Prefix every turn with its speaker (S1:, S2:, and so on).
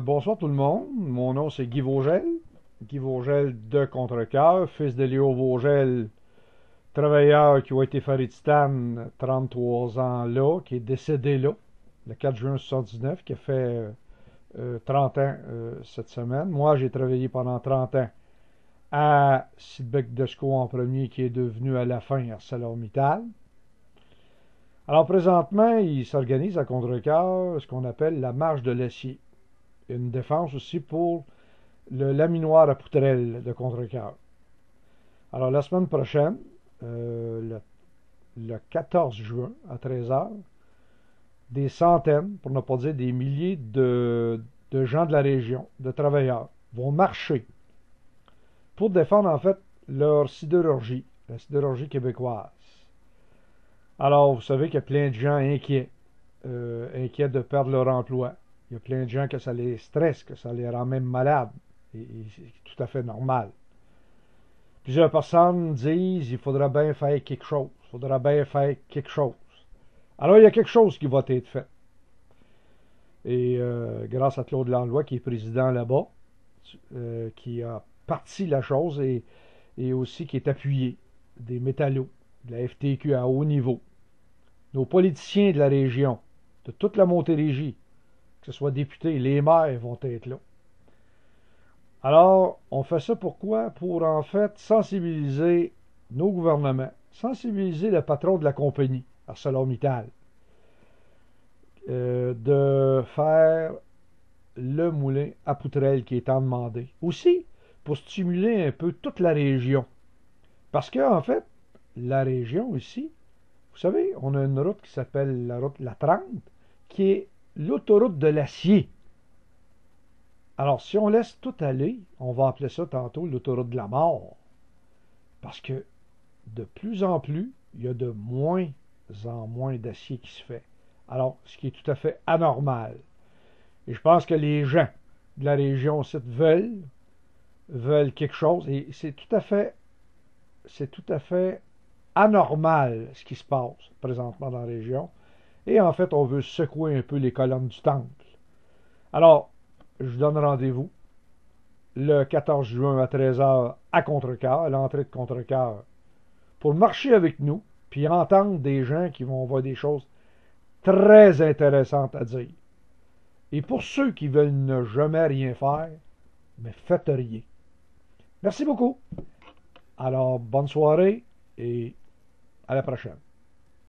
S1: Bonsoir tout le monde. Mon nom c'est Guy Vogel. Guy Vogel de Contrecœur, fils de Léo Vogel, travailleur qui a été Faridistan 33 ans là, qui est décédé là, le 4 juin 79, qui a fait 30 ans cette semaine. Moi, j'ai travaillé pendant 30 ans à Sidbeck Desco en premier, qui est devenu à la fin ArcelorMittal. Alors présentement, il s'organise à Contrecœur ce qu'on appelle la marche de l'acier. Une défense aussi pour le laminoir à poutrelle de Contrecœur. Alors la semaine prochaine, le 14 juin à 13 heures, des centaines, pour ne pas dire des milliers de gens de la région, de travailleurs, vont marcher pour défendre en fait leur sidérurgie, la sidérurgie québécoise. Alors vous savez qu'il y a plein de gens inquiets de perdre leur emploi. Il y a plein de gens que ça les stresse, que ça les rend même malades. Et c'est tout à fait normal. Plusieurs personnes disent qu'il faudra bien faire quelque chose. Il faudra bien faire quelque chose. Alors, il y a quelque chose qui va être fait. Et grâce à Claude Langlois, qui est président là-bas, qui a parti la chose et aussi qui est appuyé des métallos, de la FTQ à haut niveau. Nos politiciens de la région, de toute la Montérégie, que ce soit députés, les maires vont être là. Alors, on fait ça pourquoi? Pour en fait sensibiliser nos gouvernements, sensibiliser le patron de la compagnie, ArcelorMittal, de faire le moulin à poutrelle qui est tant demandé. Aussi, pour stimuler un peu toute la région. Parce que, en fait, la région ici, vous savez, on a une route qui s'appelle la 30, qui est l'autoroute de l'acier. Alors, si on laisse tout aller, on va appeler ça tantôt l'autoroute de la mort. Parce que de plus en plus, il y a de moins en moins d'acier qui se fait. Alors, ce qui est tout à fait anormal. Et je pense que les gens de la région aussi veulent quelque chose. Et c'est tout à fait anormal ce qui se passe présentement dans la région. Et en fait, on veut secouer un peu les colonnes du temple. Alors, je vous donne rendez-vous le 14 juin à 13 heures à Contrecœur, à l'entrée de Contrecœur, pour marcher avec nous, puis entendre des gens qui vont avoir des choses très intéressantes à dire. Et pour ceux qui veulent ne jamais rien faire, mais faites rien. Merci beaucoup. Alors, bonne soirée et à la prochaine.